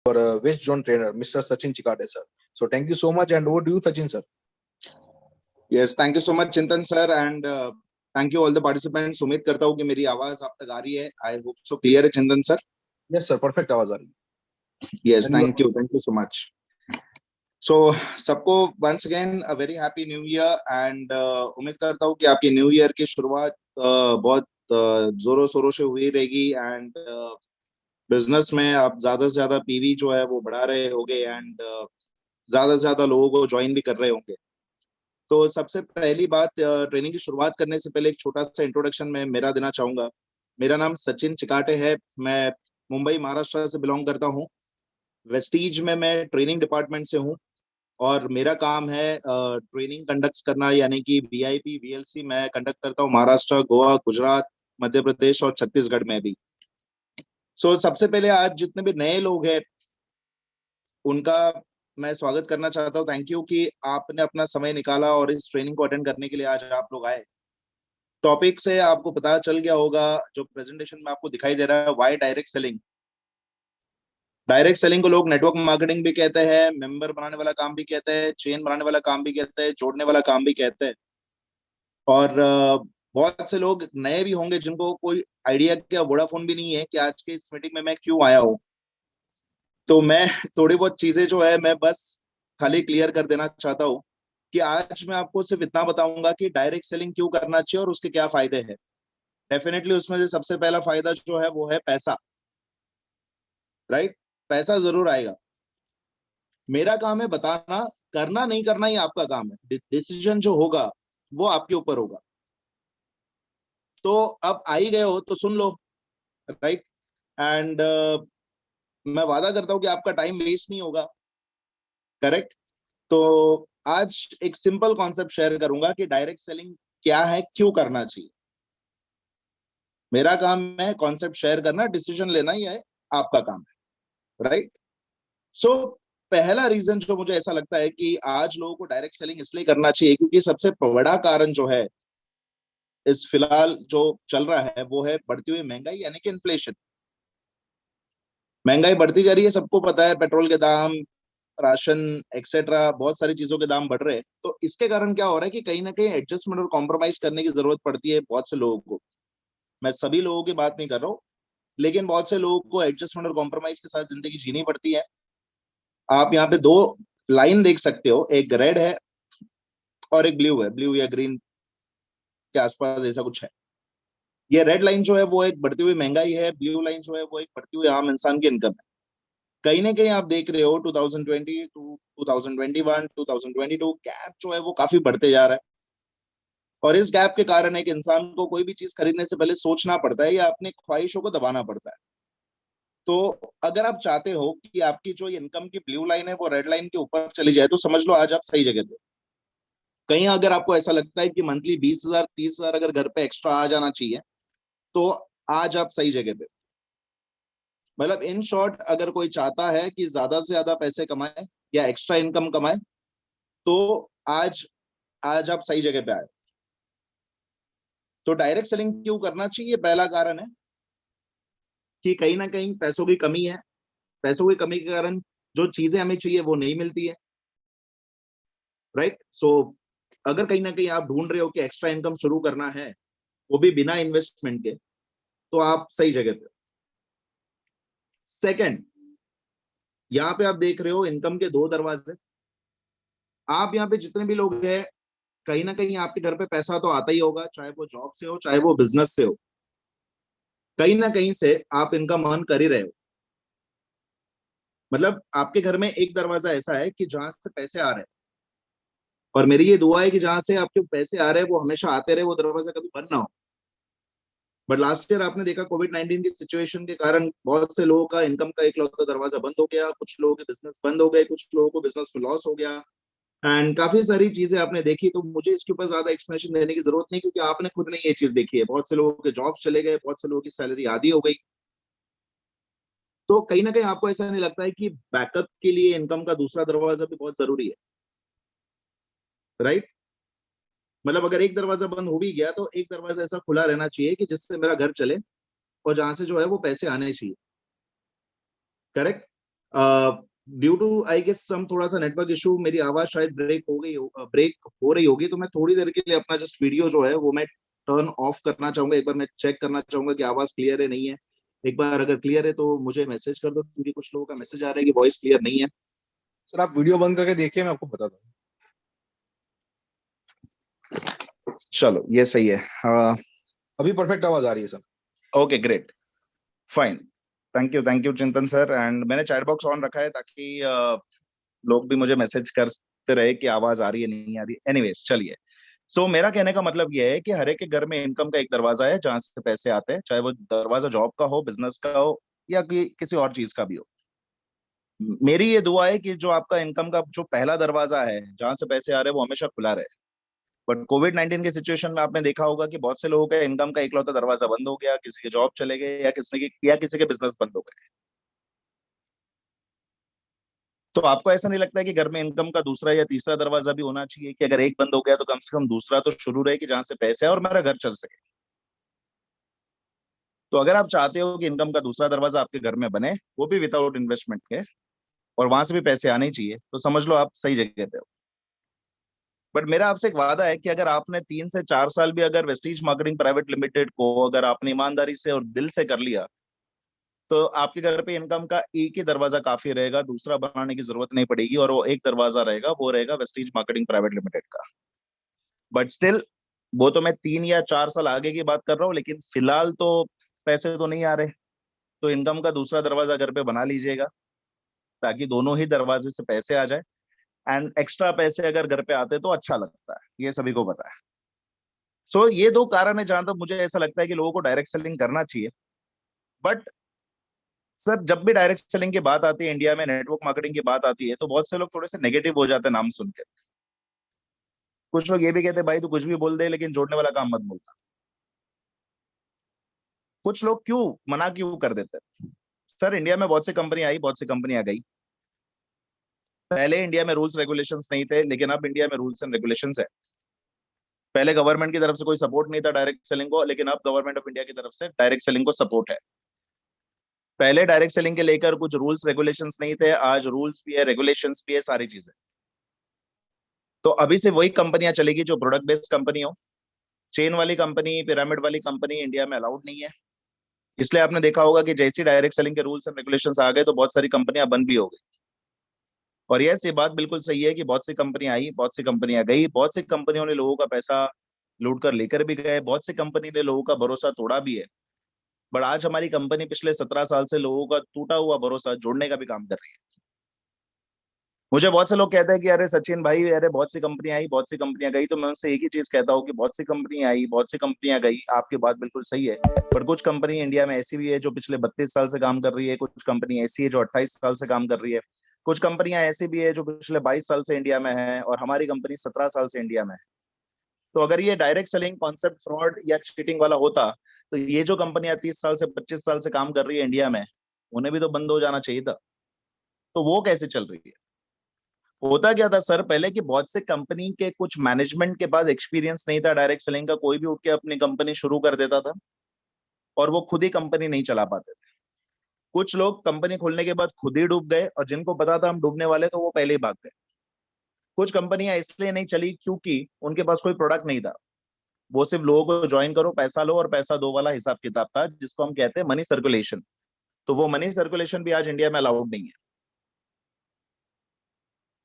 West Zone trainer, Mr. Sachin Chikate, sir. So thank you so much, and over to you, Sachin, sir. Yes, thank you so much, Chintan sir, and thank you all the participants. उम्मीद करता हूँ कि मेरी आवाज आप तक आ रही है. I hope so clear है, Chintan sir. Yes, sir. Perfect आवाज आ रही है. Yes, thank you so much. So सबको once again a very happy new year, and उम्मीद करता हूँ कि आपकी न्यू ईयर की शुरुआत बहुत जोरों शोरों से हुई रहेगी, एंड बिजनेस में आप ज्यादा से ज्यादा पीवी जो है वो बढ़ा रहे होंगे, एंड ज्यादा से ज्यादा लोगों को ज्वाइन भी कर रहे होंगे. तो सबसे पहली बात, ट्रेनिंग की शुरुआत करने से पहले एक छोटा सा इंट्रोडक्शन मैं मेरा देना चाहूंगा. मेरा नाम सचिन चिकाटे है. मैं मुंबई महाराष्ट्र से बिलोंग करता हूँ. वेस्टीज में मैं ट्रेनिंग डिपार्टमेंट से हूँ, और मेरा काम है ट्रेनिंग कंडक्ट करना, यानी कि वीआईपी वीएलसी मैं कंडक्ट करता हूँ महाराष्ट्र, गोवा, गुजरात, मध्य प्रदेश और छत्तीसगढ़ में भी. सो सबसे पहले आज जितने भी नए लोग हैं उनका मैं स्वागत करना चाहता हूँ. थैंक यू कि आपने अपना समय निकाला और इस ट्रेनिंग को अटेंड करने के लिए आज आप लोग आए. टॉपिक से आपको पता चल गया होगा, जो प्रेजेंटेशन में आपको दिखाई दे रहा है, why direct selling. Direct selling को लोग नेटवर्क मार्केटिंग भी कहते हैं, मेंबर बनाने वाला काम भी कहते हैं, चेन बनाने वाला काम भी कहते हैं, जोड़ने वाला काम भी कहते हैं. और बहुत से लोग नए भी होंगे जिनको कोई आइडिया या वोडाफोन भी नहीं है कि आज के इस मीटिंग में मैं क्यों आया हूँ. तो मैं थोड़ी बहुत चीजें जो है मैं बस खाली क्लियर कर देना चाहता हूँ कि आज मैं आपको सिर्फ इतना बताऊंगा कि डायरेक्ट सेलिंग क्यों करना चाहिए और उसके क्या फायदे हैं. डेफिनेटली उसमें से सबसे पहला फायदा जो है वो है पैसा. राइट, पैसा जरूर आएगा. मेरा काम है बताना, करना नहीं करना ही आपका काम है. डिसीजन जो होगा वो आपके ऊपर होगा. तो अब आ ही गए हो तो सुन लो. राइट, एंड मैं वादा करता हूँ कि आपका टाइम वेस्ट नहीं होगा. करेक्ट. तो आज एक सिंपल कॉन्सेप्ट शेयर करूंगा कि डायरेक्ट सेलिंग क्या है, क्यों करना चाहिए. मेरा काम है कॉन्सेप्ट शेयर करना, डिसीजन लेना ही है आपका काम है. राइट. सो पहला रीजन जो मुझे ऐसा लगता है कि आज लोगों को डायरेक्ट सेलिंग इसलिए करना चाहिए क्योंकि सबसे बड़ा कारण जो है इस फिलहाल जो चल रहा है वो है बढ़ती हुई महंगाई, यानी कि इन्फ्लेशन. महंगाई बढ़ती जा रही है, सबको पता है. पेट्रोल के दाम, राशन एक्सेट्रा, बहुत सारी चीजों के दाम बढ़ रहे हैं. तो इसके कारण क्या हो रहा है कि कहीं ना कहीं एडजस्टमेंट और कॉम्प्रोमाइज करने की जरूरत पड़ती है बहुत से लोगों को. मैं सभी लोगों की बात नहीं कर रहा हूँ, लेकिन बहुत से लोगों को एडजस्टमेंट और कॉम्प्रोमाइज के साथ जिंदगी जीनी पड़ती है. आप यहाँ पे दो लाइन देख सकते हो, एक रेड है और एक ब्लू है. ब्लू या ग्रीन के आसपास ऐसा कुछ है. ये रेड लाइन जो है वो एक बढ़ती हुई महंगाई है, ब्लू लाइन जो है वो एक बढ़ती हुई आम इंसान की इनकम है. कहीं ना कहीं आप देख रहे हो 2020 टू 2021 2022 गैप जो है वो काफी बढ़ते जा रहा है. और इस गैप के कारण एक इंसान को कोई भी चीज खरीदने से पहले सोचना पड़ता है या अपनी ख्वाहिशों को दबाना पड़ता है. तो अगर आप चाहते हो कि आपकी जो इनकम की ब्लू लाइन है वो रेड लाइन के ऊपर चली जाए तो समझ लो आज आप सही जगह पे. कहीं अगर आपको ऐसा लगता है कि मंथली 20,000 30,000 अगर घर पे एक्स्ट्रा आ जाना चाहिए तो आज आप सही जगह पे. मतलब इन शॉर्ट, अगर कोई चाहता है कि ज्यादा से ज्यादा पैसे कमाए या एक्स्ट्रा इनकम कमाए तो आज आज आप सही जगह पे आए. तो डायरेक्ट सेलिंग क्यों करना चाहिए, पहला कारण है कि कहीं ना कहीं पैसों की कमी है. पैसों की कमी के कारण जो चीजें हमें चाहिए वो नहीं मिलती है. राइट. सो अगर कहीं ना कहीं आप ढूंढ रहे हो कि एक्स्ट्रा इनकम शुरू करना है वो भी बिना इन्वेस्टमेंट के, तो आप सही जगह पे. सेकंड, यहाँ पे आप देख रहे हो इनकम के दो दरवाजे. आप यहाँ पे जितने भी लोग हैं कहीं ना कहीं आपके घर पे पैसा तो आता ही होगा, चाहे वो जॉब से हो चाहे वो बिजनेस से हो. कहीं ना कहीं से आप इनकम अर्न कर ही रहे हो. मतलब आपके घर में एक दरवाजा ऐसा है कि जहां से पैसे आ रहे हैं, और मेरी ये दुआ है कि जहां से आपके पैसे आ रहे हैं वो हमेशा आते रहे, वो दरवाजा कभी बंद ना हो. बट लास्ट ईयर आपने देखा कोविड-19 की सिचुएशन के कारण बहुत से लोगों का इनकम का इकलौता दरवाजा बंद हो गया. कुछ लोगों के बिजनेस बंद हो गए, कुछ लोगों को बिजनेस में लॉस हो गया, एंड काफी सारी चीजें आपने देखी. तो मुझे इसके ऊपर ज्यादा एक्सप्लेनेशन देने की जरूरत नहीं क्योंकि आपने खुद ने ये चीज देखी है. बहुत से लोगों के जॉब्स चले गए, बहुत से लोगों की सैलरी आधी हो गई. तो कहीं ना कहीं आपको ऐसा नहीं लगता है कि बैकअप के लिए इनकम का दूसरा दरवाजा भी बहुत जरूरी है. राइट. मतलब अगर एक दरवाजा बंद हो भी गया तो एक दरवाजा ऐसा खुला रहना चाहिए कि जिससे मेरा घर चले और जहां से जो है वो पैसे आने चाहिए. Correct. Due to I guess some थोड़ा सा नेटवर्क इशू मेरी आवाज शायद ब्रेक हो रही होगी, तो मैं थोड़ी देर के लिए अपना जस्ट वीडियो जो है वो मैं टर्न ऑफ करना चाहूंगा। एक बार मैं चेक करना चाहूंगा कि आवाज क्लियर है नहीं है। एक बार अगर क्लियर है तो मुझे मैसेज कर दो, क्योंकि कुछ लोगों का मैसेज आ रहा है कि वॉइस क्लियर नहीं है। सर आप वीडियो बंद करके देखिए, मैं आपको बताता हूँ। चलो ये सही है। अभी परफेक्ट आवाज आ रही है sir. Okay great, fine, thank you चिंतन सर। एंड मैंने चैट बॉक्स ऑन रखा है ताकि लोग भी मुझे मैसेज करते रहे कि आवाज आ रही है नहीं आ रही। एनीवेज चलिए, सो मेरा कहने का मतलब यह है कि हर एक के घर में इनकम का एक दरवाजा है जहां से पैसे आते हैं, चाहे वो दरवाजा जॉब का हो, बिजनेस का हो, या किसी और चीज का भी हो। मेरी ये दुआ है कि जो आपका इनकम का जो पहला दरवाजा है जहां से पैसे आ रहे हैं वो हमेशा खुला रहे। बट कोविड-19 के सिचुएशन में आपने देखा होगा कि बहुत से लोगों का इनकम का इकलौता दरवाजा बंद हो गया, किसी के जॉब चले गए या किसी के बिजनेस बंद हो गए। तो आपको ऐसा नहीं लगता है कि घर में इनकम का दूसरा या तीसरा दरवाजा भी होना चाहिए, कि अगर एक बंद हो गया तो कम से कम दूसरा तो शुरू रहे, कि जहां से पैसे आए और मेरा घर चल सके। तो अगर आप चाहते हो कि इनकम का दूसरा दरवाजा आपके घर में बने, वो भी विदाउट इन्वेस्टमेंट के, और वहां से भी पैसे आने ही चाहिए, तो समझ लो आप सही जगह पे हो। बट मेरा आपसे एक वादा है कि अगर आपने 3 से 4 साल भी अगर वेस्टीज मार्केटिंग प्राइवेट लिमिटेड को अगर आपने ईमानदारी से और दिल से कर लिया, तो आपके घर पे इनकम का एक ही दरवाजा काफी रहेगा, दूसरा बनाने की जरूरत नहीं पड़ेगी, और वो एक दरवाजा रहेगा, वो रहेगा वेस्टीज मार्केटिंग प्राइवेट लिमिटेड का। बट स्टिल, वो तो मैं 3 या 4 साल आगे की बात कर रहा हूँ, लेकिन फिलहाल तो पैसे तो नहीं आ रहे, तो इनकम का दूसरा दरवाजा घर पे बना लीजिएगा, ताकि दोनों ही दरवाजे से पैसे आ जाए। एंड एक्स्ट्रा पैसे अगर घर पे आते तो अच्छा लगता है, ये सभी को पता है। सो ये दो कारण है जहां तक मुझे ऐसा लगता है कि लोगों को डायरेक्ट सेलिंग करना चाहिए। बट सर, जब भी डायरेक्ट सेलिंग की बात आती है, इंडिया में नेटवर्क मार्केटिंग की बात आती है, तो बहुत से लोग थोड़े से नेगेटिव हो जाते हैं नाम सुन के। कुछ लोग ये भी कहते हैं भाई तू कुछ भी बोल दे लेकिन जोड़ने वाला काम मत बोलना। कुछ लोग क्यों मना क्यों कर देते हैं? सर, इंडिया में बहुत सी कंपनी आई, बहुत सी कंपनियां गई। पहले इंडिया में रूल्स रेगुलेशंस नहीं थे, लेकिन अब इंडिया में रूल्स एंड रेगुलेशंस है। पहले गवर्नमेंट की तरफ से कोई सपोर्ट नहीं था डायरेक्ट सेलिंग को, लेकिन अब गवर्नमेंट ऑफ इंडिया की तरफ से डायरेक्ट सेलिंग को सपोर्ट है। पहले डायरेक्ट सेलिंग के लेकर कुछ रूल्स रेगुलेशंस नहीं थे, आज रूल्स भी है, रेगुलेशंस भी है, सारी चीजें। तो अभी से वही कंपनियां चलेगी जो प्रोडक्ट बेस्ड कंपनी हो। चेन वाली कंपनी, पिरामिड वाली कंपनी इंडिया में अलाउड नहीं है। इसलिए आपने देखा होगा कि जैसी डायरेक्ट सेलिंग के रूल्स एंड रेगुलेशंस आ गए तो बहुत सारी कंपनियां बंद भी हो गई। और यस, ये बात बिल्कुल सही है कि बहुत सी कंपनियां आई, बहुत सी कंपनियां गई, बहुत सी कंपनियों ने लोगों का पैसा लूट कर लेकर भी गए, बहुत सी कंपनी ने लोगों का भरोसा तोड़ा भी है। बट आज हमारी कंपनी पिछले 17 साल से लोगों का टूटा हुआ भरोसा जोड़ने का भी काम कर रही है। मुझे बहुत से लोग कहते हैं कि अरे सचिन भाई, अरे बहुत सी कंपनियां आई, बहुत सी कंपनियां गई। तो मैं उनसे एक ही चीज कहता हूँ कि बहुत सी कंपनियां आई, बहुत सी कंपनियां गई, आपकी बात बिल्कुल सही है। पर कुछ कंपनी इंडिया में ऐसी भी है जो पिछले 32 साल से काम कर रही है, कुछ कंपनी ऐसी है जो 28 साल से काम कर रही है, कुछ कंपनियां ऐसी भी है जो पिछले 22 साल से इंडिया में है, और हमारी कंपनी 17 साल से इंडिया में है। तो अगर ये डायरेक्ट सेलिंग कॉन्सेप्ट फ्रॉड या चीटिंग वाला होता, तो ये जो कंपनियां 30 साल से 25 साल से काम कर रही है इंडिया में, उन्हें भी तो बंद हो जाना चाहिए था। तो वो कैसे चल रही है? होता क्या था सर पहले, कि बहुत से कंपनी के कुछ मैनेजमेंट के पास एक्सपीरियंस नहीं था डायरेक्ट सेलिंग का, कोई भी उठ के अपनी कंपनी शुरू कर देता था, और वो खुद ही कंपनी नहीं चला पाते थे। कुछ लोग कंपनी खोलने के बाद खुद ही डूब गए, और जिनको पता था हम डूबने वाले तो वो पहले ही भाग गए। कुछ कंपनियां इसलिए नहीं चली क्योंकि उनके पास कोई प्रोडक्ट नहीं था। वो सिर्फ लोगों को ज्वाइन करो, पैसा लो और पैसा दो वाला हिसाब किताब था, जिसको हम कहते हैं मनी सर्कुलेशन। तो वो मनी सर्कुलेशन भी आज इंडिया में अलाउड नहीं है।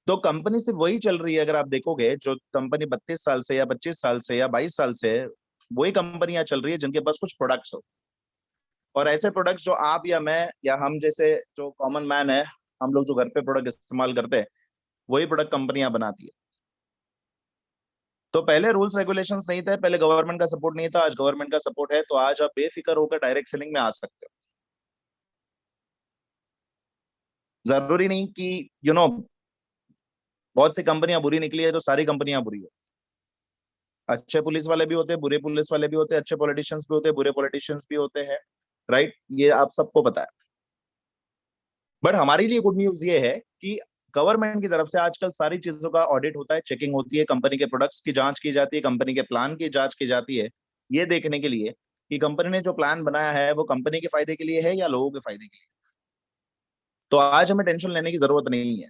तो कंपनी सिर्फ वही चल रही है, अगर आप देखोगे जो कंपनी 32 साल से या 25 साल से या 22 साल से है, वही कंपनियां चल रही है जिनके पास कुछ प्रोडक्ट्स हो। और ऐसे प्रोडक्ट्स जो आप या मैं या हम जैसे जो कॉमन मैन है, हम लोग जो घर पे प्रोडक्ट इस्तेमाल करते हैं, वही प्रोडक्ट कंपनियां बनाती है। तो पहले रूल्स रेगुलेशंस नहीं थे, पहले गवर्नमेंट का सपोर्ट नहीं था, आज गवर्नमेंट का सपोर्ट है, तो आज आप बेफिक्र होकर डायरेक्ट सेलिंग में आ सकते हो। जरूरी नहीं कि बहुत सी कंपनियां बुरी निकली है तो सारी कंपनियां बुरी है। अच्छे पुलिस वाले भी होते हैं, बुरे पुलिस वाले भी होते हैं, अच्छे पॉलिटिशियंस भी होते हैं, बुरे पॉलिटिशियंस भी होते हैं। राइट, ये आप सबको पता है। बट हमारे लिए गुड न्यूज ये है कि गवर्नमेंट की तरफ से आजकल सारी चीजों का ऑडिट होता है, चेकिंग होती है, कंपनी के प्रोडक्ट्स की जांच की जाती है, कंपनी के प्लान की जांच की जाती है, ये देखने के लिए कि कंपनी ने जो प्लान बनाया है वो कंपनी के फायदे के लिए है या लोगों के फायदे के लिए। तो आज हमें टेंशन लेने की जरूरत नहीं है,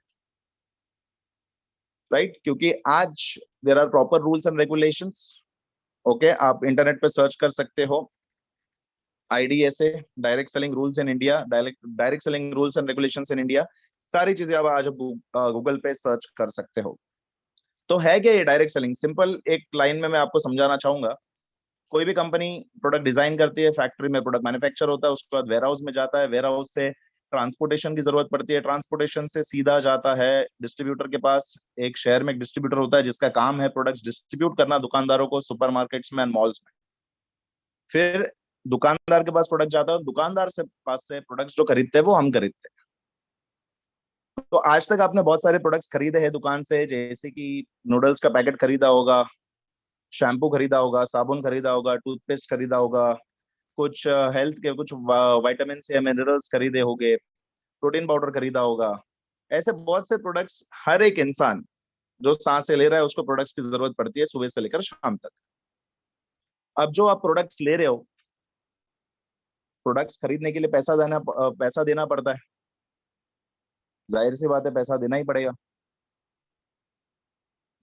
राइट? क्योंकि आज there are proper rules and regulations. Okay, आप इंटरनेट पे सर्च कर सकते हो IDSA, direct selling rules in India, direct selling rules and regulations in India, सारी चीजें आप आज गूगल पे सर्च कर सकते हो। तो है क्या ये डायरेक्ट सेलिंग? सिंपल एक लाइन में मैं आपको समझाना चाहूंगा। कोई भी कंपनी प्रोडक्ट डिजाइन करती है, फैक्ट्री में प्रोडक्ट मैन्युफैक्चर होता है, उसके बाद वेयर हाउस में जाता है, वेयर हाउस से ट्रांसपोर्टेशन की जरूरत पड़ती है, ट्रांसपोर्टेशन से सीधा जाता है डिस्ट्रीब्यूटर के पास। एक शहर में एक डिस्ट्रीब्यूटर होता है जिसका काम है प्रोडक्ट्स डिस्ट्रीब्यूट करना दुकानदारों को सुपरमार्केट्स में एंड मॉल्स में। फिर दुकानदार के पास प्रोडक्ट जाता है, दुकानदार से पास से प्रोडक्ट्स जो खरीदते हैं वो हम खरीदते हैं। तो आज तक आपने बहुत सारे प्रोडक्ट्स खरीदे हैं दुकान से, जैसे कि नूडल्स का पैकेट खरीदा होगा, शैम्पू खरीदा होगा, साबुन खरीदा होगा, टूथपेस्ट खरीदा होगा, कुछ हेल्थ के कुछ विटामिन या मिनरल्स खरीदे होंगे, प्रोटीन पाउडर खरीदा होगा। ऐसे बहुत से प्रोडक्ट्स हर एक इंसान जो सांसें ले रहा है उसको प्रोडक्ट्स की जरूरत पड़ती है सुबह से लेकर शाम तक। अब जो आप प्रोडक्ट्स ले रहे हो, प्रोडक्ट्स खरीदने के लिए पैसा देना पड़ता है, जाहिर सी बात है पैसा देना ही पड़ेगा।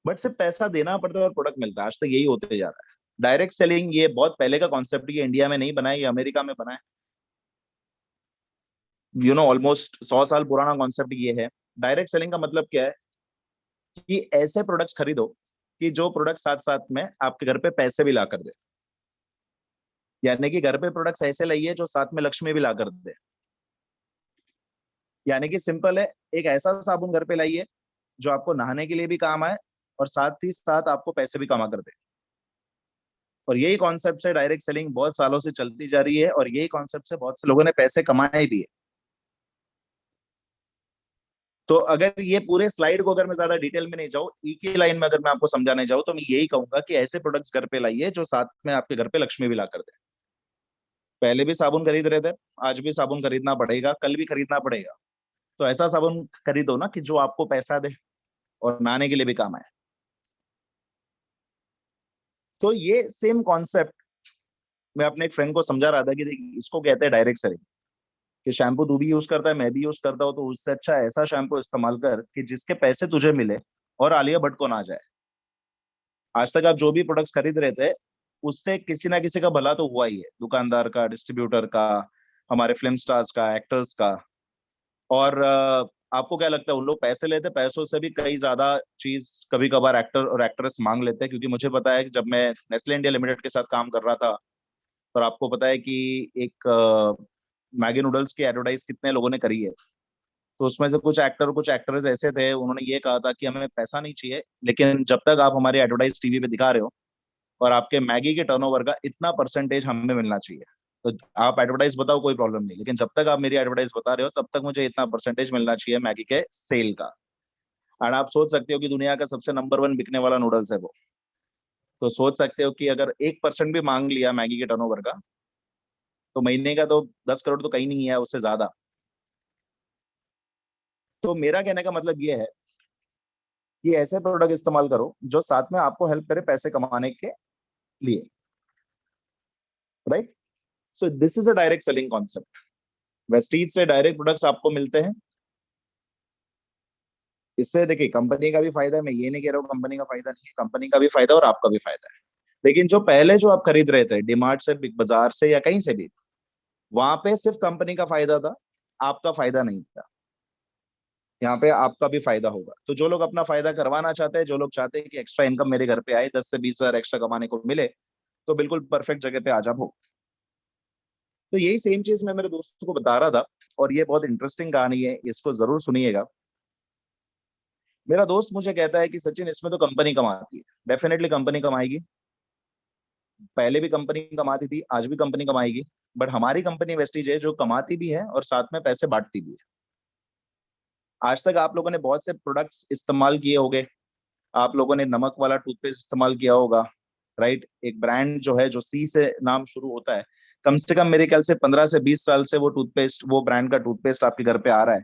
बट सिर्फ पैसा देना पड़ता है और प्रोडक्ट मिलता है, आज तक यही होते जा रहा है। डायरेक्ट सेलिंग ये बहुत पहले का कॉन्सेप्ट, ये इंडिया में नहीं बना है, ये अमेरिका में बना है। ऑलमोस्ट 100 साल पुराना कॉन्सेप्ट ये है। डायरेक्ट सेलिंग का मतलब क्या है कि ऐसे प्रोडक्ट्स खरीदो कि जो प्रोडक्ट साथ साथ में आपके घर पे पैसे भी ला कर दे, यानी कि घर पे प्रोडक्ट्स ऐसे लाइए जो साथ में लक्ष्मी भी ला कर दे। यानी कि सिंपल है, एक ऐसा साबुन घर पे लाइए जो आपको नहाने के लिए भी काम आए और साथ ही साथ आपको पैसे भी कमा कर दे। और यही कॉन्सेप्ट से डायरेक्ट सेलिंग बहुत सालों से चलती जा रही है और यही कॉन्सेप्ट से बहुत से लोगों ने पैसे कमाए भी है। तो अगर ये पूरे स्लाइड को अगर मैं ज्यादा डिटेल में नहीं जाऊँ, एक ही लाइन में अगर मैं आपको समझाने जाऊँ तो मैं यही कहूंगा कि ऐसे प्रोडक्ट्स घर पे लाइए जो साथ में आपके घर पे लक्ष्मी भी ला कर दे। पहले भी साबुन खरीद रहे थे, आज भी साबुन खरीदना पड़ेगा, कल भी खरीदना पड़ेगा। तो ऐसा साबुन खरीदो ना कि जो आपको पैसा दे और नहाने के लिए भी काम आए। तो ये सेम कॉन्सेप्ट मैं अपने एक फ्रेंड को समझा रहा था कि देख इसको कहते हैं डायरेक्ट सेलिंग। कि शैम्पू तू भी यूज करता है, मैं भी यूज करता हूँ, तो उससे अच्छा ऐसा शैम्पू इस्तेमाल कर कि जिसके पैसे तुझे मिले और आलिया भट्ट को ना जाए। आज तक आप जो भी प्रोडक्ट्स खरीद रहे थे उससे किसी ना किसी का भला तो हुआ ही है, दुकानदार का, डिस्ट्रीब्यूटर का, हमारे फिल्म स्टार्स का, एक्टर्स का। और आपको क्या लगता है उन लोग पैसे लेते? पैसों से भी कई ज्यादा चीज कभी कभार एक्टर और एक्ट्रेस मांग लेते हैं, क्योंकि मुझे पता है कि जब मैं नेस्ले इंडिया लिमिटेड के साथ काम कर रहा था, और आपको पता है कि एक मैगी नूडल्स की एडवर्टाइज कितने लोगों ने करी है, तो उसमें से कुछ एक्टर कुछ एक्टर्स ऐसे थे, उन्होंने ये कहा था कि हमें पैसा नहीं चाहिए, लेकिन जब तक आप हमारी एडवर्टाइज टीवी पे दिखा रहे हो और आपके मैगी के टर्नओवर का इतना परसेंटेज हमें मिलना चाहिए। तो आप एडवर्टाइज बताओ, कोई प्रॉब्लम नहीं, लेकिन जब तक आप मेरी एडवर्टाइज बता रहे हो तब तक मुझे इतना परसेंटेज मिलना चाहिए मैगी के सेल का। और आप सोच सकते हो कि दुनिया का सबसे नंबर 1 बिकने वाला नूडल्स है वो। तो सोच सकते हो कि अगर 1% भी मांग लिया मैगी के टर्नओवर का, तो महीने का तो 10 करोड़ तो कहीं नहीं है, उससे ज्यादा। तो मेरा कहने का मतलब ये है कि ऐसे प्रोडक्ट इस्तेमाल करो जो साथ में आपको हेल्प करे पैसे कमाने के लिए, right? So this is a direct selling concept. Vestige से डायरेक्ट प्रोडक्ट्स आपको मिलते हैं। इससे देखिए कंपनी का भी फायदा है, मैं ये नहीं कह रहा हूँ कंपनी का फायदा नहीं है, कंपनी का भी फायदा और आपका भी फायदा है। लेकिन जो पहले जो आप खरीद रहे थे डीमार्ट से, बिग बाजार से या कहीं से भी, वहां पे सिर्फ कंपनी का फायदा था, आपका फायदा नहीं था। यहाँ पे आपका भी फायदा होगा। तो जो लोग अपना फायदा करवाना चाहते हैं, जो लोग चाहते हैं कि एक्स्ट्रा इनकम मेरे घर पे आए, 10 से 20 हजार एक्स्ट्रा कमाने को मिले, तो बिल्कुल परफेक्ट जगह पे आ जाओ। तो यही सेम चीज मैं मेरे दोस्तों को बता रहा था, और ये बहुत इंटरेस्टिंग कहानी है, इसको जरूर सुनिएगा। मेरा दोस्त मुझे कहता है कि सचिन इसमें तो कंपनी कमाती है। डेफिनेटली कंपनी कमाएगी, पहले भी कंपनी कमाती थी, आज भी कंपनी कमाएगी। बट हमारी कंपनी वेस्टीज है जो कमाती भी है और साथ में पैसे बांटती भी है। आज तक आप लोगों ने बहुत से प्रोडक्ट्स इस्तेमाल किए होंगे। आप लोगों ने नमक वाला टूथपेस्ट इस्तेमाल किया होगा, राइट? एक ब्रांड जो है जो सी से नाम शुरू होता है, कम से कम मेरे ख्याल से 15 से 20 साल से वो टूथपेस्ट, वो ब्रांड का टूथपेस्ट आपके घर पे आ रहा है।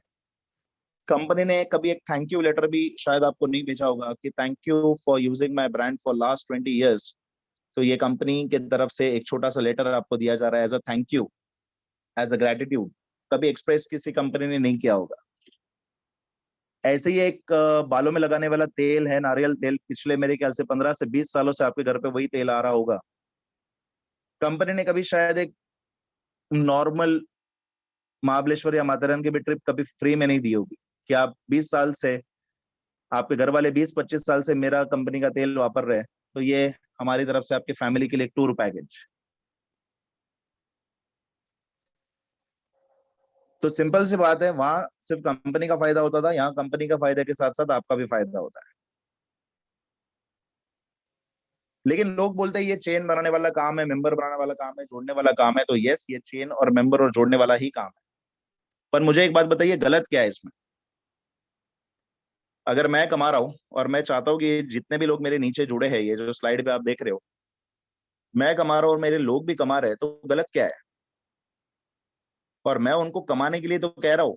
कंपनी ने कभी एक थैंक यू लेटर भी शायद आपको नहीं भेजा होगा कि thank you for using my brand for last 20 years. तो ये कंपनी की तरफ से एक छोटा सा लेटर आपको दिया जा रहा है as a thank you, as a gratitude. कभी एक्सप्रेस किसी कंपनी ने नहीं किया होगा। ऐसे ही एक बालों में लगाने वाला तेल है, नारियल तेल, पिछले मेरे ख्याल से 15 से 20 सालों से आपके घर पे वही तेल आ रहा होगा। कंपनी ने कभी शायद एक नॉर्मल महाबलेश्वर या माथेरान की भी ट्रिप कभी फ्री में नहीं दी होगी कि आप 20 साल से, आपके घर वाले 20-25 साल से मेरा कंपनी का तेल वापर रहे हैं, तो ये हमारी तरफ से आपकी फैमिली के लिए एक टूर पैकेज। तो सिंपल सी बात है, वहां सिर्फ कंपनी का फायदा होता था, यहाँ कंपनी का फायदा के साथ साथ आपका भी फायदा होता है। लेकिन लोग बोलते हैं ये चेन बनाने वाला काम है, मेंबर बनाने वाला काम है, जोड़ने वाला काम है। तो यस, ये चेन और मेंबर और जोड़ने वाला ही काम है। पर मुझे एक बात बताइए, गलत क्या है इसमें? अगर मैं कमा रहा हूं और मैं चाहता हूँ कि जितने भी लोग मेरे नीचे जुड़े हैं, ये जो स्लाइड पे आप देख रहे हो, मैं कमा रहा हूँ और मेरे लोग भी कमा रहे हैं, तो गलत क्या है? और मैं उनको कमाने के लिए तो कह रहा हूँ,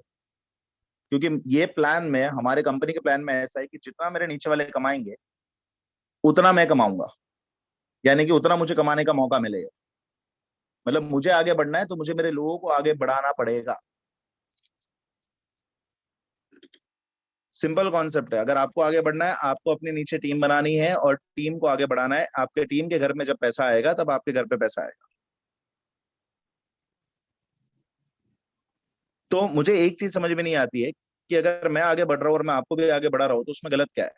क्योंकि ये प्लान में, हमारे कंपनी के प्लान में ऐसा है कि जितना मेरे नीचे वाले कमाएंगे उतना मैं कमाऊंगा, यानी कि उतना मुझे कमाने का मौका मिलेगा। मतलब मुझे आगे बढ़ना है तो मुझे मेरे लोगों को आगे बढ़ाना पड़ेगा। सिंपल कॉन्सेप्ट है। अगर आपको आगे बढ़ना है, आपको अपने नीचे टीम बनानी है और टीम को आगे बढ़ाना है। आपके टीम के घर में जब पैसा आएगा तब आपके घर पे पैसा आएगा। तो मुझे एक चीज समझ में नहीं आती है कि अगर मैं आगे बढ़ रहा हूँ और मैं आपको भी आगे बढ़ा रहा हूँ तो उसमें गलत क्या है?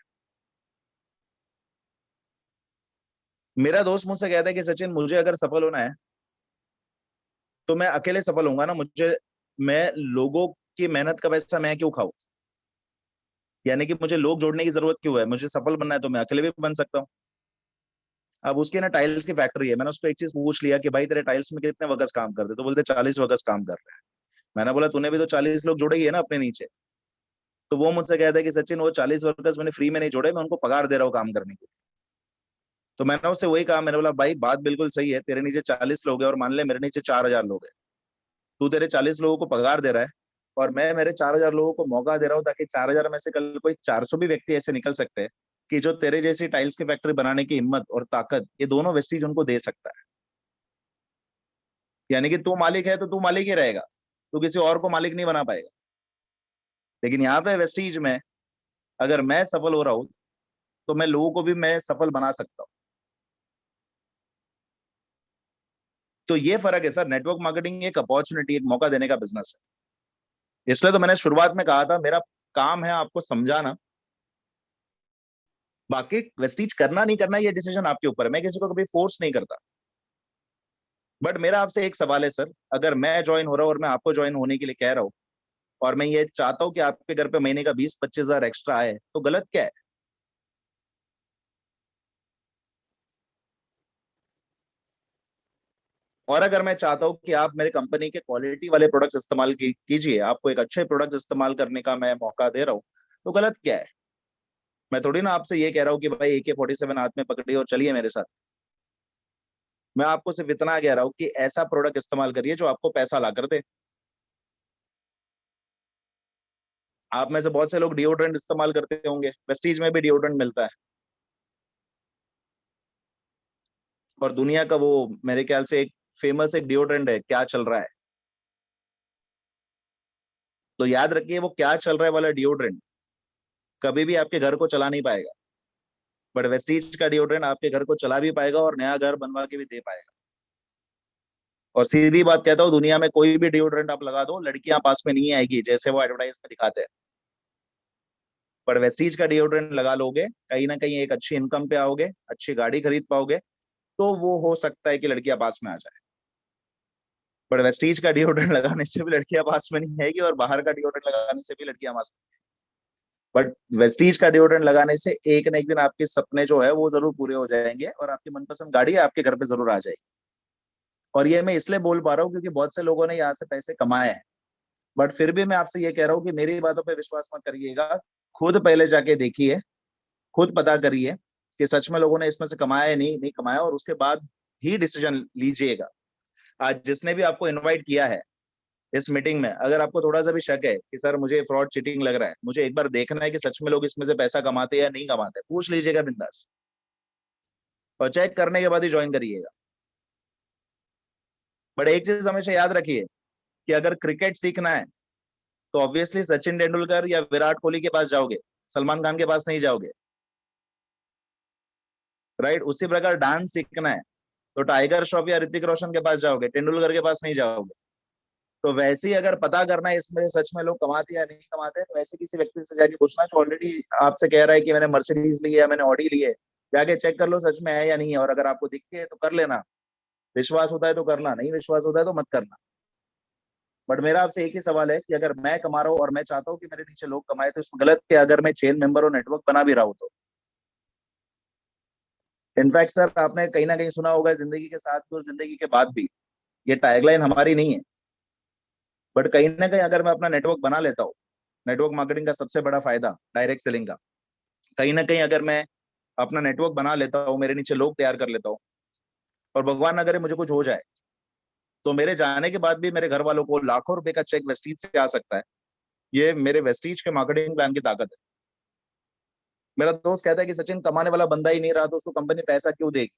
मेरा दोस्त मुझसे कहता है कि सचिन, मुझे अगर सफल होना है तो मैं अकेले सफल होऊंगा ना, मुझे, मैं लोगों की मेहनत का पैसा मैं क्यों खाऊं? यानी कि मुझे लोग जोड़ने की जरूरत क्यों है? मुझे सफल बनना है तो मैं अकेले भी बन सकता हूँ। अब उसकी ना टाइल्स की फैक्ट्री है, मैंने उसको एक चीज पूछ लिया कि भाई तेरे टाइल्स में कितने वर्कर्स काम करते? तो बोलते 40 वर्कर्स काम कर रहे हैं। मैंने बोला तूने भी तो 40 लोग जोड़े ही है ना अपने नीचे। तो वो मुझसे कहता है कि सचिन, वो 40 वर्कर्स मैंने फ्री में नहीं जोड़े, मैं उनको पगार दे रहा हूँ काम करने के लिए। तो मैंने उससे वही कहा, मैंने बोला भाई बात बिल्कुल सही है, तेरे नीचे 40 लोग हैं और मान ले मेरे नीचे 4000 लोग हैं। तू तेरे 40 लोगों को पगार दे रहा है और मैं मेरे 4000 लोगों को मौका दे रहा हूँ, ताकि 4000 में से कल कोई 400 भी व्यक्ति ऐसे निकल सकते हैं कि जो तेरे जैसी टाइल्स की फैक्ट्री बनाने की हिम्मत और ताकत, ये दोनों वेस्टीज उनको दे सकता है। यानी कि तू मालिक है तो तू मालिक ही रहेगा, तू किसी और को मालिक नहीं बना पाएगा। लेकिन यहाँ पे वेस्टीज में अगर मैं सफल हो रहा हूँ तो मैं लोगों को भी मैं सफल बना सकता हूँ। तो ये फर्क है सर। नेटवर्क मार्केटिंग एक अपॉर्चुनिटी, एक मौका देने का बिजनेस है। इसलिए तो मैंने शुरुआत में कहा था, मेरा काम है आपको समझाना, बाकी वेस्टीज करना नहीं करना ये डिसीजन आपके ऊपर है। मैं किसी को कभी फोर्स नहीं करता। बट मेरा आपसे एक सवाल है सर, अगर मैं ज्वाइन हो रहा हूँ और मैं आपको ज्वाइन होने के लिए कह रहा हूँ और मैं ये चाहता हूँ कि आपके घर पे महीने का 20-25 हजार एक्स्ट्रा आए, तो गलत क्या है? और अगर मैं चाहता हूँ कि आप मेरे कंपनी के क्वालिटी वाले प्रोडक्ट्स इस्तेमाल कीजिए, आपको एक अच्छे प्रोडक्ट्स इस्तेमाल करने का मैं मौका दे रहा हूँ, तो गलत क्या है? मैं थोड़ी ना आपसे ये कह रहा हूँ कि भाई AK-47 हाथ में पकड़िए और चलिए मेरे साथ। मैं आपको सिर्फ इतना कह रहा हूँ कि ऐसा प्रोडक्ट इस्तेमाल करिए जो आपको पैसा ला कर दे। आप में से बहुत से लोग डिओड्रेंट इस्तेमाल करते होंगे, वेस्टीज में भी डिओड्रेंट मिलता है। और दुनिया का वो, मेरे ख्याल से एक फेमस एक डिओड्रेंट है, क्या चल रहा है। तो याद रखिए, वो क्या चल रहा है वाला डिओड्रेंट कभी भी आपके घर को चला नहीं पाएगा। बट वेस्टीज का डिओड्रेंट आपके घर को चला भी पाएगा और नया घर बनवा के भी दे पाएगा। और सीधी बात कहता हूँ, दुनिया में कोई भी डिओड्रेंट आप लगा दो, लड़कियां पास में नहीं आएगी जैसे वो एडवर्टाइज में दिखाते हैं। पर वेस्टीज का डिओड्रेंट लगा लोगे, कहीं ना कहीं एक अच्छी इनकम पे आओगे, अच्छी गाड़ी खरीद पाओगे, तो वो हो सकता है कि लड़कियां पास में आ जाए। पर वेस्टीज का डिओड्रेंट लगाने से भी लड़कियां पास में नहीं आएगी और बाहर का डिओड्रेंट लगाने से भी लड़कियां पास में। बट वेस्टीज का डिओड्रेंट लगाने से एक ना एक दिन आपके सपने जो है वो जरूर पूरे हो जाएंगे और आपकी मनपसंद गाड़ी आपके घर पे जरूर आ जाएगी। और ये मैं इसलिए बोल पा रहा हूँ क्योंकि बहुत से लोगों ने यहाँ से पैसे कमाए हैं। बट फिर भी मैं आपसे ये कह रहा हूँ कि मेरी बातों पे विश्वास मत करिएगा, खुद पहले जाके देखिए, खुद पता करिए कि सच में लोगों ने इसमें से कमाया है, नहीं कमाया, और उसके बाद ही डिसीजन लीजिएगा। आज जिसने भी आपको इनवाइट किया है इस मीटिंग में, अगर आपको थोड़ा सा भी शक है कि सर मुझे फ्रॉड चीटिंग लग रहा है, मुझे एक बार देखना है कि सच में लोग इसमें से पैसा कमाते हैं या नहीं कमाते, पूछ लीजिएगा बिंदास, और चेक करने के बाद ही ज्वाइन करिएगा। बट एक चीज हमेशा याद रखिए, कि अगर क्रिकेट सीखना है तो ऑब्वियसली सचिन तेंदुलकर या विराट कोहली के पास जाओगे, सलमान खान के पास नहीं जाओगे, राइट? उसी प्रकार डांस सीखना है तो टाइगर श्रॉफ या ऋतिक रोशन के पास जाओगे, तेंदुलकर के पास नहीं जाओगे। तो वैसे ही अगर पता करना है इसमें सच में लोग कमाते या नहीं कमाते, तो वैसे किसी व्यक्ति से जाके पूछना जो ऑलरेडी आपसे कह रहा है कि मैंने मर्सिडीज ली है, मैंने ऑडी ली है, जाके चेक कर लो सच में है या नहीं है। और अगर आपको दिखती है तो कर लेना, विश्वास होता है तो करना, नहीं विश्वास होता है तो मत करना। बट मेरा आपसे एक ही सवाल है कि अगर मैं कमा रहा हूँ और मैं चाहता हूँ कि मेरे नीचे लोग कमाए, तो इसमें गलत क्या अगर मैं चेन मेंबर और नेटवर्क बना भी रहा हूँ तो? इनफैक्ट सर आपने कहीं ना कहीं सुना होगा, जिंदगी के साथ भी और जिंदगी के बाद भी, ये टैगलाइन हमारी नहीं है, बट कहीं ना कहीं अगर मैं अपना नेटवर्क बना लेता हूँ, नेटवर्क मार्केटिंग का सबसे बड़ा फायदा डायरेक्ट सेलिंग का, कहीं ना कहीं अगर मैं अपना नेटवर्क बना लेता हूँ, मेरे नीचे लोग तैयार कर लेता हूँ, और भगवान ना करे मुझे कुछ हो जाए, तो मेरे जाने के बाद भी मेरे घर वालों को लाखों रुपए का चेक वेस्टीज से आ सकता है। ये मेरे वेस्टीज के मार्केटिंग प्लान की ताकत है। मेरा दोस्त कहता है कि सचिन कमाने वाला बंदा ही नहीं रहा तो उसको कंपनी पैसा क्यों देगी?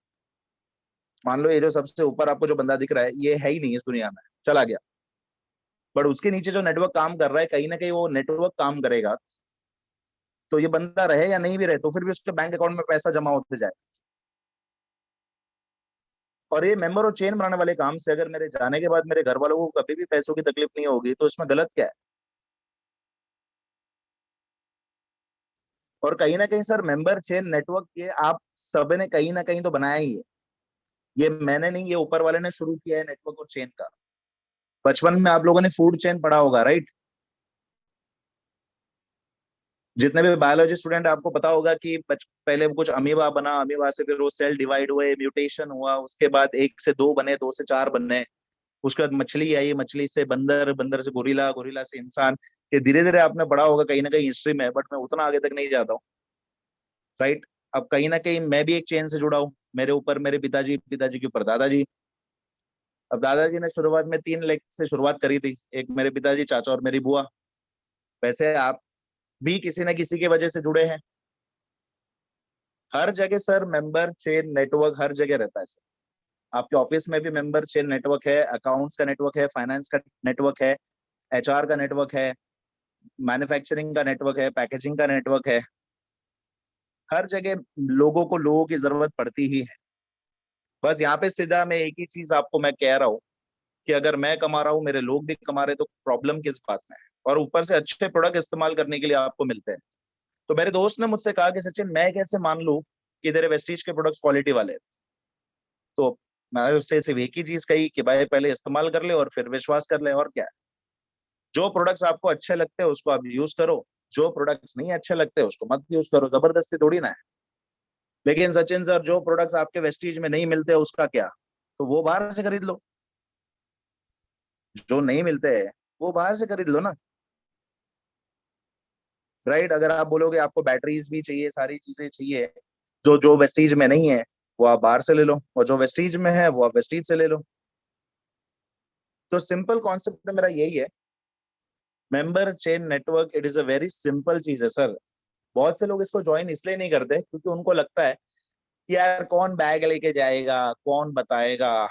मान लो ये जो सबसे ऊपर आपको जो बंदा दिख रहा है ये है ही नहीं इस दुनिया में, चला गया, बट उसके नीचे जो नेटवर्क काम कर रहा है, कहीं ना कहीं वो नेटवर्क काम करेगा, तो ये बंदा रहे या नहीं भी रहे तो फिर भी उसके बैंक अकाउंट में पैसा जमा होते जाए। और ये मेंबर और चेन बनाने वाले काम से अगर मेरे जाने के बाद मेरे घर वालों को कभी भी पैसों की तकलीफ नहीं होगी, तो इसमें गलत क्या है? और कहीं ना कहीं सर मेंबर चेन नेटवर्क ये आप सब ने कहीं ना कहीं तो बनाया ही है, ये मैंने नहीं, ये ऊपर वाले ने शुरू किया है नेटवर्क और चेन का। बचपन में आप लोगों ने फूड चेन पढ़ा होगा, राइट? जितने भी बायोलॉजी स्टूडेंट आपको पता होगा कि पहले वो कुछ अमीबा बना, अमीबा से फिर वो सेल डिवाइड हुए, म्यूटेशन हुआ, उसके बाद 1 से 2 बने, 2 से 4 बने, उसके बाद मछली आई, मछली से बंदर, बंदर से गोरिल्ला, गोरिल्ला से इंसान। ये धीरे धीरे आपने पढ़ा होगा कहीं ना कहीं हिस्ट्री में, बट मैं उतना आगे तक नहीं जाता हूँ, राइट? अब कहीं ना कहीं मैं भी एक चेन से जुड़ा हूँ, मेरे ऊपर मेरे पिताजी, पिताजी के ऊपर दादाजी। अब दादाजी ने शुरुआत में 3 लेग से शुरुआत करी थी, एक मेरे पिताजी, चाचा और मेरी बुआ। वैसे आप भी किसी न किसी की वजह से जुड़े हैं। हर जगह सर मेंबर चेन नेटवर्क हर जगह रहता है सर। आपके ऑफिस में भी मेंबर चेन नेटवर्क है, अकाउंट्स का नेटवर्क है, फाइनेंस का नेटवर्क है, एचआर का नेटवर्क है, मैन्युफैक्चरिंग का नेटवर्क है, पैकेजिंग का नेटवर्क है। हर जगह लोगों को लोगों की जरूरत पड़ती ही है। बस यहाँ पे सीधा मैं एक ही चीज आपको मैं कह रहा हूँ कि अगर मैं कमा रहा हूँ, मेरे लोग भी कमा रहे, तो प्रॉब्लम किस बात में है? और ऊपर से अच्छे प्रोडक्ट इस्तेमाल करने के लिए आपको मिलते हैं। तो मेरे दोस्त ने मुझसे कहा कि सचिन मैं कैसे मान लूं कि तेरे वेस्टीज के प्रोडक्ट्स क्वालिटी वाले हैं? तो मैंने उससे सिर्फ एक ही चीज कही कि भाई पहले इस्तेमाल कर ले और फिर विश्वास कर ले, और क्या है। जो प्रोडक्ट्स आपको अच्छे लगते हैं उसको आप यूज करो, जो प्रोडक्ट्स नहीं अच्छे लगते उसको मत यूज करो, जबरदस्ती थोड़ी ना है। लेकिन सचिन सर जो प्रोडक्ट्स आपके वेस्टीज में नहीं मिलते उसका क्या? तो वो बाहर से खरीद लो, जो नहीं मिलते हैं वो बाहर से खरीद लो ना, राइट? अगर आप बोलोगे आपको बैटरीज भी चाहिए, सारी चीजें चाहिए, जो जो वेस्टीज में नहीं है वो आप बाहर से ले लो, और जो वेस्टीज में है वो आप वेस्टीज से ले लो। तो सिंपल कॉन्सेप्ट मेरा यही है, member chain network it is a very simple चीज है सर। बहुत से लोग इसको ज्वाइन इसलिए नहीं करते क्योंकि उनको लगता है कि यार कौन बैग लेके जाएगा, कौन बताएगा,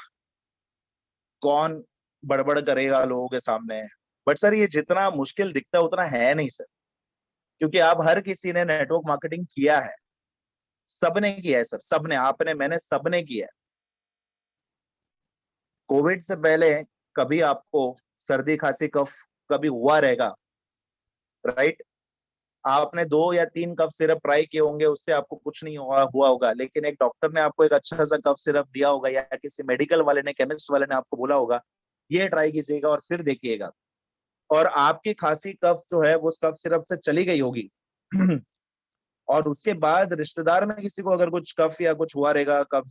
कौन बड़बड़ करेगा लोगों के सामने। बट सर ये जितना मुश्किल दिखता है उतना है नहीं सर, क्योंकि आप हर किसी ने नेटवर्क मार्केटिंग किया है, सबने किया है सर, सबने, आपने, मैंने, सबने किया है। कोविड से पहले कभी आपको सर्दी खांसी कफ कभी हुआ रहेगा, राइट? आपने 2 या 3 कफ सिरप ट्राई किए होंगे, उससे आपको कुछ नहीं हुआ होगा, लेकिन एक डॉक्टर ने आपको एक अच्छा सा कफ सिरप दिया होगा, या किसी मेडिकल वाले ने, केमिस्ट वाले ने आपको बोला होगा ये ट्राई कीजिएगा और फिर देखिएगा, और आपकी खांसी कफ जो है वो उस कफ सिरप से चली गई होगी। और उसके बाद रिश्तेदार में किसी को अगर कुछ कफ या कुछ हुआ रहेगा, कफ